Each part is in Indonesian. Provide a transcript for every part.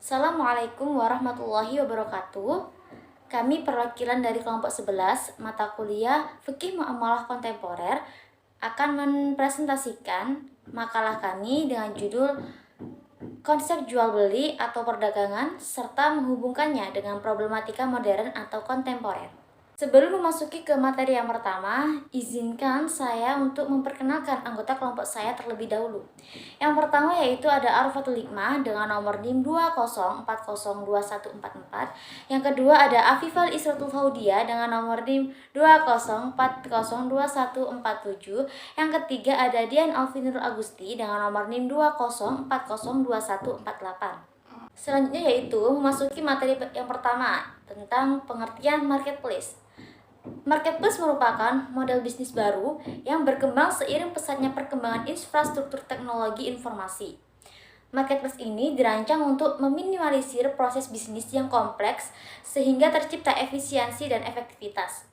Assalamualaikum warahmatullahi wabarakatuh. Kami perwakilan dari kelompok 11 mata kuliah Fikih Muamalah Kontemporer akan mempresentasikan makalah kami dengan judul Konsep jual beli atau perdagangan serta menghubungkannya dengan problematika modern atau kontemporer. Sebelum memasuki ke materi yang pertama, izinkan saya untuk memperkenalkan anggota kelompok saya terlebih dahulu. Yang pertama yaitu ada Arfatul Hikmah dengan nomor NIM 20402144. Yang kedua ada Afifal Isratul Faudia dengan nomor NIM 20402147. Yang ketiga ada Dian Alvinur Agusti dengan nomor NIM 20402148. Selanjutnya yaitu memasuki materi yang pertama tentang pengertian marketplace. Marketplace merupakan model bisnis baru yang berkembang seiring pesatnya perkembangan infrastruktur teknologi informasi. Marketplace ini dirancang untuk meminimalisir proses bisnis yang kompleks sehingga tercipta efisiensi dan efektivitas.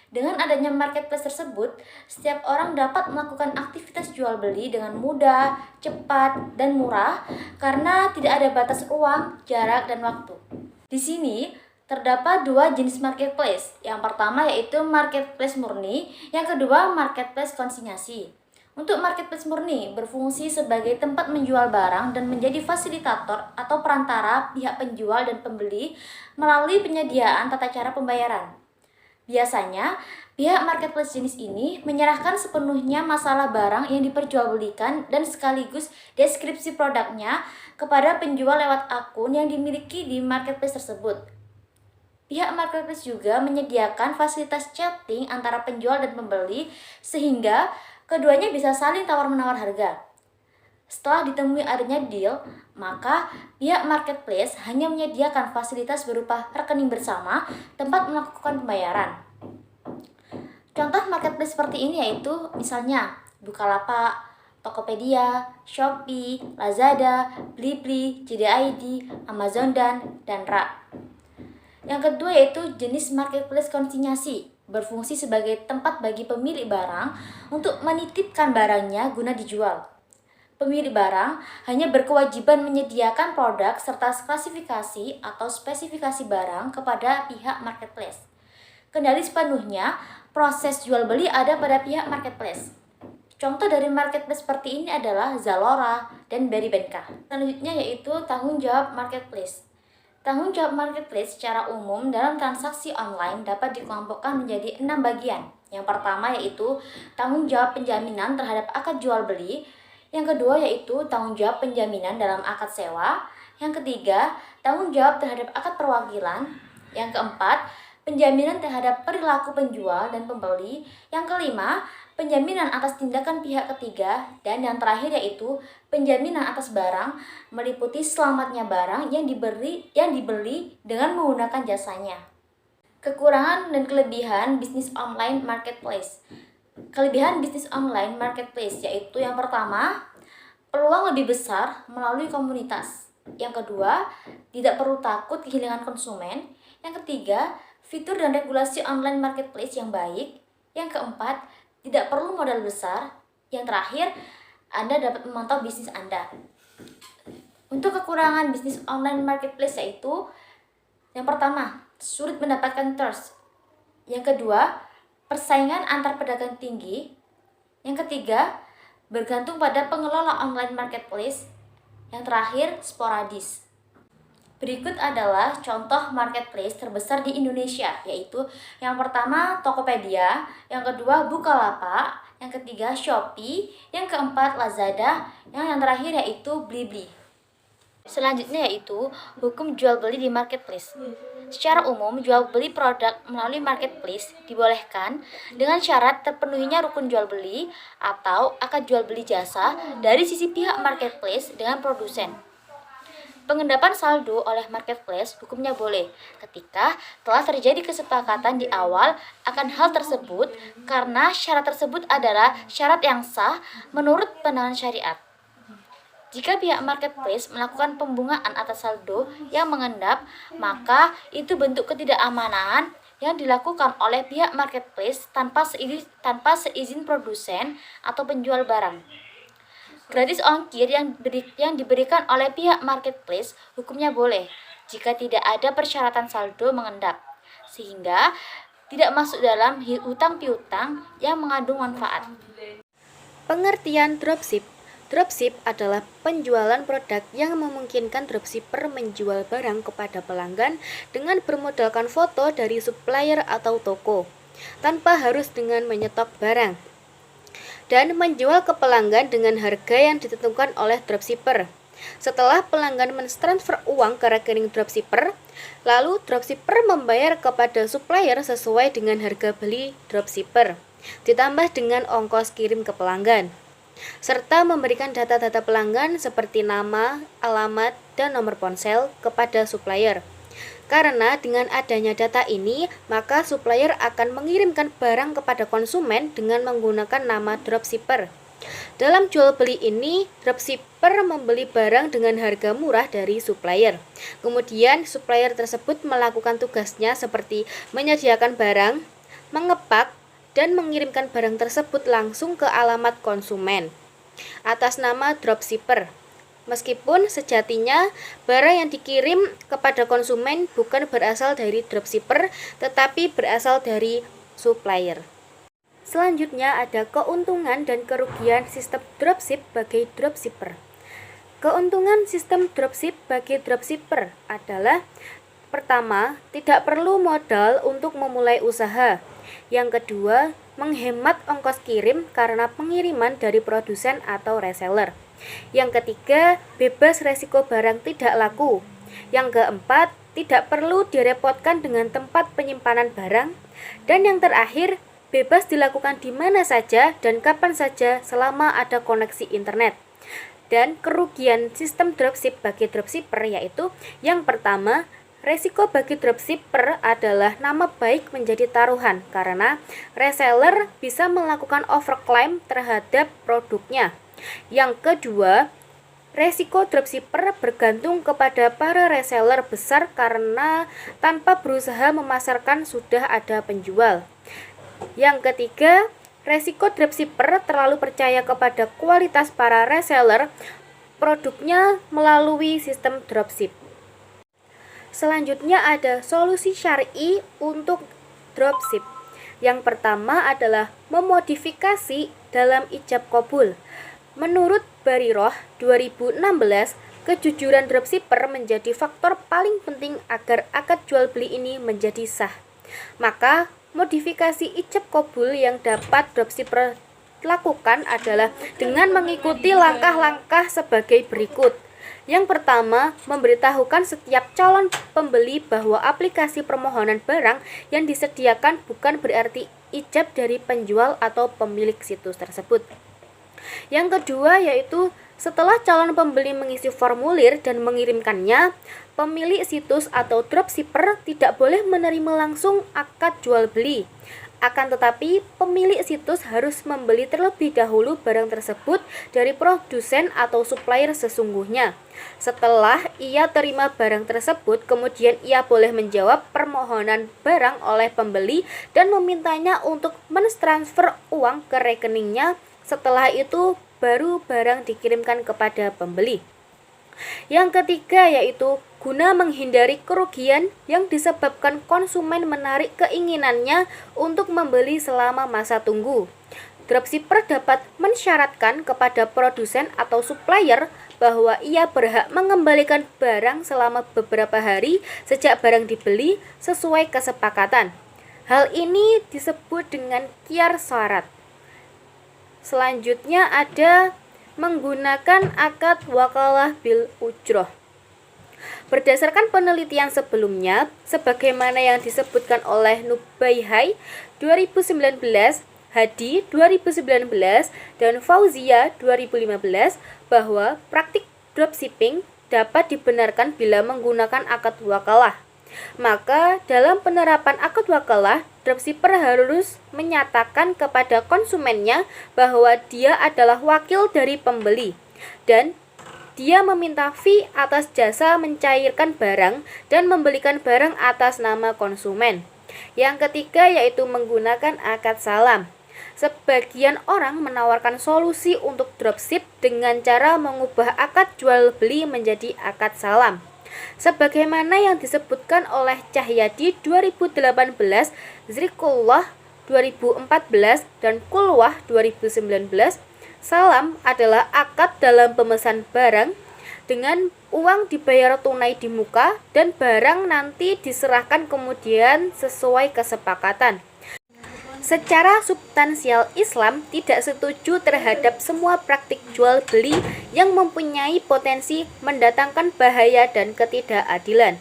Dengan adanya marketplace tersebut, setiap orang dapat melakukan aktivitas jual beli dengan mudah, cepat, dan murah karena tidak ada batas ruang, jarak, dan waktu. Di sini terdapat dua jenis marketplace. Yang pertama yaitu marketplace murni, yang kedua marketplace konsinyasi. Untuk marketplace murni berfungsi sebagai tempat menjual barang dan menjadi fasilitator atau perantara pihak penjual dan pembeli melalui penyediaan tata cara pembayaran. Biasanya, pihak marketplace jenis ini menyerahkan sepenuhnya masalah barang yang diperjualbelikan dan sekaligus deskripsi produknya kepada penjual lewat akun yang dimiliki di marketplace tersebut. Pihak marketplace juga menyediakan fasilitas chatting antara penjual dan pembeli sehingga keduanya bisa saling tawar-menawar harga. Setelah ditemui adanya deal, maka pihak marketplace hanya menyediakan fasilitas berupa rekening bersama, tempat melakukan pembayaran. Contoh marketplace seperti ini yaitu misalnya Bukalapak, Tokopedia, Shopee, Lazada, Blibli, JDID, Amazon dan Rak. Yang kedua yaitu jenis marketplace konsinyasi, berfungsi sebagai tempat bagi pemilik barang untuk menitipkan barangnya guna dijual. Pemilik barang hanya berkewajiban menyediakan produk serta klasifikasi atau spesifikasi barang kepada pihak marketplace. Kendali sepenuhnya proses jual beli ada pada pihak marketplace. Contoh dari marketplace seperti ini adalah Zalora dan Berrybenka. Selanjutnya yaitu tanggung jawab marketplace. Tanggung jawab marketplace secara umum dalam transaksi online dapat dikelompokkan menjadi 6 bagian. Yang pertama yaitu tanggung jawab penjaminan terhadap akad jual beli. Yang kedua yaitu tanggung jawab penjaminan dalam akad sewa. Yang ketiga, tanggung jawab terhadap akad perwakilan. Yang keempat, penjaminan terhadap perilaku penjual dan pembeli. Yang kelima, penjaminan atas tindakan pihak ketiga, dan yang terakhir yaitu penjaminan atas barang meliputi selamatnya barang yang dibeli dengan menggunakan jasanya. Kekurangan dan kelebihan bisnis online marketplace. Kelebihan bisnis online marketplace yaitu yang pertama, peluang lebih besar melalui komunitas. Yang kedua, tidak perlu takut kehilangan konsumen. Yang ketiga, fitur dan regulasi online marketplace yang baik. Yang keempat, tidak perlu modal besar. Yang terakhir, Anda dapat memantau bisnis Anda. Untuk kekurangan bisnis online marketplace yaitu yang pertama, sulit mendapatkan trust. Yang kedua, persaingan antar pedagang tinggi. Yang ketiga, bergantung pada pengelola online marketplace. Yang terakhir, sporadis. Berikut adalah contoh marketplace terbesar di Indonesia, yaitu yang pertama Tokopedia, yang kedua Bukalapak, yang ketiga Shopee, yang keempat Lazada, yang terakhir yaitu Blibli. Selanjutnya yaitu hukum jual beli di marketplace. Secara umum, jual beli produk melalui marketplace dibolehkan dengan syarat terpenuhinya rukun jual beli atau akad jual beli jasa dari sisi pihak marketplace dengan produsen. Pengendapan saldo oleh marketplace hukumnya boleh ketika telah terjadi kesepakatan di awal akan hal tersebut karena syarat tersebut adalah syarat yang sah menurut pandangan syariat. Jika pihak marketplace melakukan pembungaan atas saldo yang mengendap, maka itu bentuk ketidakamanan yang dilakukan oleh pihak marketplace tanpa seizin produsen atau penjual barang. Gratis ongkir yang diberikan oleh pihak marketplace hukumnya boleh jika tidak ada persyaratan saldo mengendap, sehingga tidak masuk dalam hutang piutang yang mengandung manfaat. Pengertian dropship. Dropship adalah penjualan produk yang memungkinkan dropshipper menjual barang kepada pelanggan dengan bermodalkan foto dari supplier atau toko, tanpa harus dengan menyetok barang, dan menjual ke pelanggan dengan harga yang ditentukan oleh dropshipper. Setelah pelanggan mentransfer uang ke rekening dropshipper, lalu dropshipper membayar kepada supplier sesuai dengan harga beli dropshipper, ditambah dengan ongkos kirim ke pelanggan, serta memberikan data-data pelanggan seperti nama, alamat, dan nomor ponsel kepada supplier. Karena dengan adanya data ini, maka supplier akan mengirimkan barang kepada konsumen dengan menggunakan nama dropshipper. Dalam jual beli ini, dropshipper membeli barang dengan harga murah dari supplier. Kemudian, supplier tersebut melakukan tugasnya seperti menyediakan barang, mengepak, dan mengirimkan barang tersebut langsung ke alamat konsumen atas nama dropshipper. Meskipun sejatinya barang yang dikirim kepada konsumen bukan berasal dari dropshipper, tetapi berasal dari supplier. Selanjutnya ada keuntungan dan kerugian sistem dropship bagi dropshipper. Keuntungan sistem dropship bagi dropshipper adalah: pertama, tidak perlu modal untuk memulai usaha. Yang kedua, menghemat ongkos kirim karena pengiriman dari produsen atau reseller. Yang ketiga, bebas resiko barang tidak laku. Yang keempat, tidak perlu direpotkan dengan tempat penyimpanan barang. Dan yang terakhir, bebas dilakukan di mana saja dan kapan saja selama ada koneksi internet. Dan kerugian sistem dropship bagi dropshipper yaitu: yang pertama, resiko bagi dropshipper adalah nama baik menjadi taruhan karena reseller bisa melakukan overclaim terhadap produknya. Yang kedua, resiko dropshipper bergantung kepada para reseller besar karena tanpa berusaha memasarkan sudah ada penjual. Yang ketiga, resiko dropshipper terlalu percaya kepada kualitas para reseller produknya melalui sistem dropship. Selanjutnya ada solusi syar'i untuk dropship. Yang pertama adalah memodifikasi dalam ijab qabul. Menurut Bariroh 2016, kejujuran dropshipper menjadi faktor paling penting agar akad jual beli ini menjadi sah. Maka, modifikasi ijab qabul yang dapat dropshipper lakukan adalah dengan mengikuti langkah-langkah sebagai berikut. Yang pertama, memberitahukan setiap calon pembeli bahwa aplikasi permohonan barang yang disediakan bukan berarti ijab dari penjual atau pemilik situs tersebut. Yang kedua yaitu setelah calon pembeli mengisi formulir dan mengirimkannya, pemilik situs atau dropshipper tidak boleh menerima langsung akad jual beli. Akan tetapi, pemilik situs harus membeli terlebih dahulu barang tersebut dari produsen atau supplier sesungguhnya. Setelah ia terima barang tersebut, kemudian ia boleh menjawab permohonan barang oleh pembeli dan memintanya untuk mentransfer uang ke rekeningnya. Setelah itu, baru barang dikirimkan kepada pembeli. Yang ketiga yaitu guna menghindari kerugian yang disebabkan konsumen menarik keinginannya untuk membeli selama masa tunggu. Dropshipper dapat mensyaratkan kepada produsen atau supplier bahwa ia berhak mengembalikan barang selama beberapa hari sejak barang dibeli sesuai kesepakatan. Hal ini disebut dengan khiyar syarat. Selanjutnya ada menggunakan akad wakalah bil ujroh. Berdasarkan penelitian sebelumnya, sebagaimana yang disebutkan oleh Nubaihai 2019, Hadi 2019, dan Fauzia 2015, bahwa praktik dropshipping dapat dibenarkan bila menggunakan akad wakalah. Maka dalam penerapan akad wakalah, dropshipper harus menyatakan kepada konsumennya bahwa dia adalah wakil dari pembeli dan dia meminta fee atas jasa mencairkan barang dan membelikan barang atas nama konsumen. Yang ketiga yaitu menggunakan akad salam. Sebagian orang menawarkan solusi untuk dropship dengan cara mengubah akad jual beli menjadi akad salam. Sebagaimana yang disebutkan oleh Cahyadi 2018, Zrikullah 2014, dan Kulwah 2019, salam adalah akad dalam pemesan barang dengan uang dibayar tunai di muka dan barang nanti diserahkan kemudian sesuai kesepakatan. Secara substansial, Islam tidak setuju terhadap semua praktik jual beli yang mempunyai potensi mendatangkan bahaya dan ketidakadilan,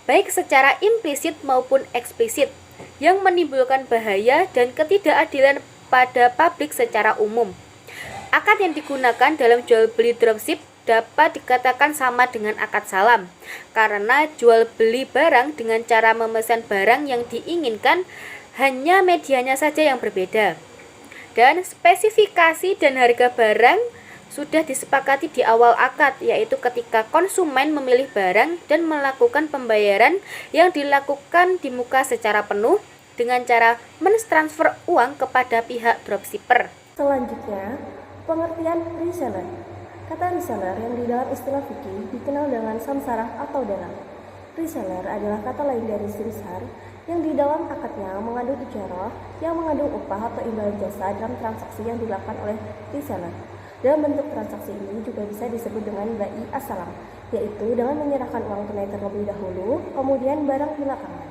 baik secara implisit maupun eksplisit, yang menimbulkan bahaya dan ketidakadilan pada publik secara umum. Akad yang digunakan dalam jual beli dropship dapat dikatakan sama dengan akad salam, karena jual beli barang dengan cara memesan barang yang diinginkan, hanya medianya saja yang berbeda. Dan spesifikasi dan harga barang sudah disepakati di awal akad, yaitu ketika konsumen memilih barang dan melakukan pembayaran yang dilakukan di muka secara penuh dengan cara mentransfer uang kepada pihak dropshipper. Selanjutnya, pengertian reseller. Kata reseller yang di dalam istilah fikih dikenal dengan samsarah atau dalang. Reseller adalah kata lain dari simsar yang di dalam akadnya mengandung ijarah yang mengandung upah atau imbalan jasa dalam transaksi yang dilakukan oleh reseller. Dalam bentuk transaksi ini juga bisa disebut dengan bai as-salam, yaitu dengan menyerahkan uang tunai terlebih dahulu, kemudian barang belakangan.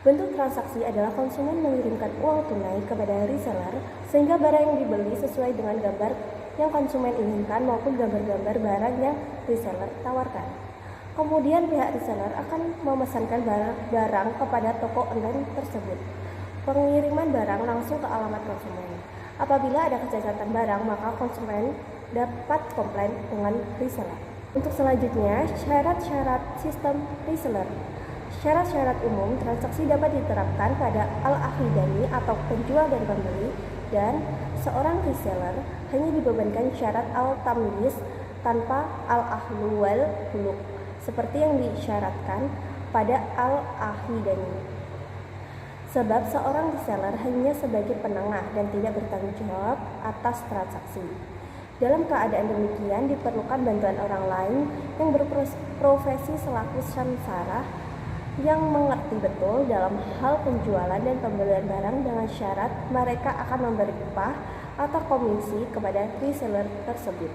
Bentuk transaksi adalah konsumen mengirimkan uang tunai kepada reseller sehingga barang yang dibeli sesuai dengan gambar yang konsumen inginkan maupun gambar-gambar barang yang reseller tawarkan. Kemudian pihak reseller akan memesankan barang kepada toko online tersebut. Pengiriman barang langsung ke alamat konsumen. Apabila ada kecacatan barang, maka konsumen dapat komplain dengan reseller. Untuk selanjutnya, syarat-syarat sistem reseller. Syarat-syarat umum transaksi dapat diterapkan pada al-akhidani atau penjual dan pembeli, dan seorang reseller hanya dibebankan syarat al-tamyiz tanpa al-ahlu wal huluk, seperti yang disyaratkan pada al-akhidani. Sebab seorang reseller hanya sebagai penengah dan tidak bertanggung jawab atas transaksi. Dalam keadaan demikian diperlukan bantuan orang lain yang berprofesi selaku samsarah yang mengerti betul dalam hal penjualan dan pembelian barang dengan syarat mereka akan memberi upah atau komisi kepada reseller tersebut.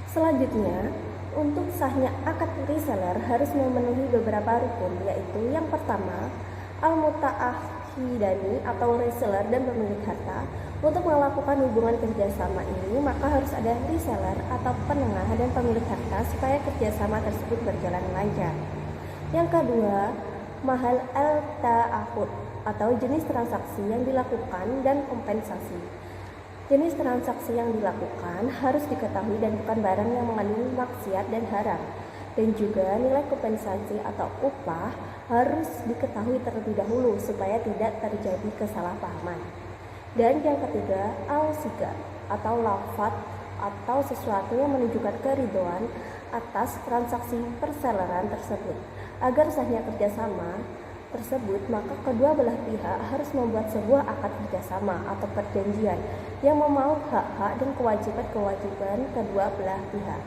Selanjutnya, untuk sahnya akad reseller harus memenuhi beberapa rukun, yaitu yang pertama, al-muta'akhidani atau reseller dan pemilik harta. Untuk melakukan hubungan kerjasama ini, maka harus ada reseller atau penengah dan pemilik harta supaya kerjasama tersebut berjalan lancar. Yang kedua, mahal al-ta'ahud atau jenis transaksi yang dilakukan dan kompensasi. Jenis transaksi yang dilakukan harus diketahui dan bukan barang yang mengandung maksiat dan haram. Dan juga nilai kompensasi atau upah harus diketahui terlebih dahulu supaya tidak terjadi kesalahpahaman. Dan yang ketiga, al-siga atau lafaz atau sesuatu yang menunjukkan keridhaan atas transaksi perselleran tersebut. Agar sahnya kerjasama tersebut, maka kedua belah pihak harus membuat sebuah akad kerjasama atau perjanjian yang memaut hak-hak dan kewajiban-kewajiban kedua belah pihak.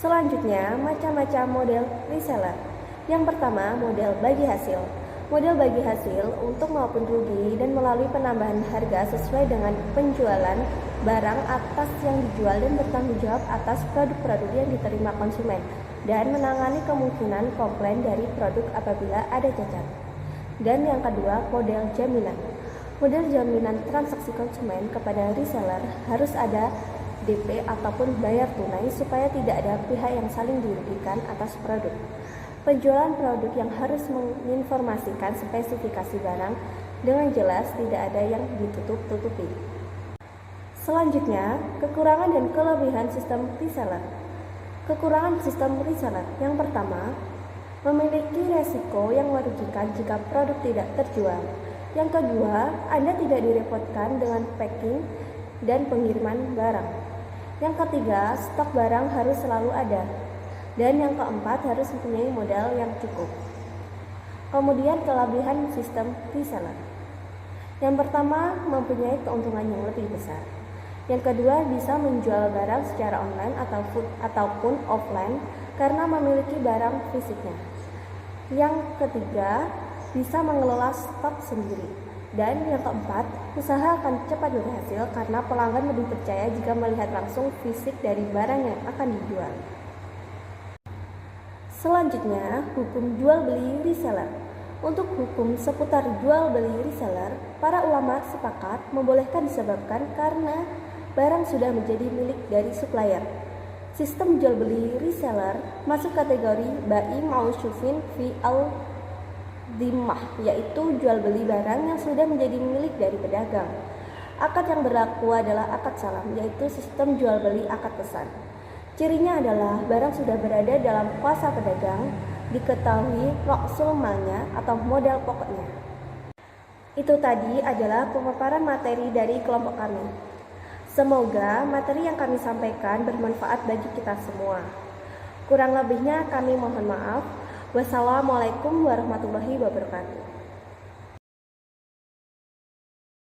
Selanjutnya, macam-macam model reseller. Yang pertama, model bagi hasil. Model bagi hasil untuk maupun rugi dan melalui penambahan harga sesuai dengan penjualan barang atas yang dijual dan bertanggung jawab atas produk-produk yang diterima konsumen dan menangani kemungkinan komplain dari produk apabila ada cacat. Dan yang kedua, model jaminan. Model jaminan transaksi konsumen kepada reseller harus ada DP ataupun bayar tunai supaya tidak ada pihak yang saling dirugikan atas produk. Penjualan produk yang harus menginformasikan spesifikasi barang dengan jelas, tidak ada yang ditutup-tutupi. Selanjutnya, kekurangan dan kelebihan sistem reseller. Kekurangan sistem reseller yang pertama, memiliki resiko yang merugikan jika produk tidak terjual. Yang kedua, Anda tidak direpotkan dengan packing dan pengiriman barang. Yang ketiga, stok barang harus selalu ada. Dan yang keempat, harus mempunyai modal yang cukup. Kemudian kelebihan sistem reseller. Yang pertama, mempunyai keuntungan yang lebih besar. Yang kedua, bisa menjual barang secara online ataupun offline karena memiliki barang fisiknya. Yang ketiga, bisa mengelola stok sendiri. Dan yang keempat, usaha akan cepat berhasil karena pelanggan lebih percaya jika melihat langsung fisik dari barang yang akan dijual. Selanjutnya, hukum jual beli reseller. Untuk hukum seputar jual beli reseller, para ulama sepakat membolehkan disebabkan karena barang sudah menjadi milik dari supplier. Sistem jual beli reseller masuk kategori bai mausyufin fi al-dhimmah, yaitu jual beli barang yang sudah menjadi milik dari pedagang. Akad yang berlaku adalah akad salam, yaitu sistem jual beli akad pesan. Cirinya adalah barang sudah berada dalam kuasa pedagang, diketahui roksul malnya atau modal pokoknya. Itu tadi adalah pemaparan materi dari kelompok kami. Semoga materi yang kami sampaikan bermanfaat bagi kita semua. Kurang lebihnya kami mohon maaf. Wassalamualaikum warahmatullahi wabarakatuh.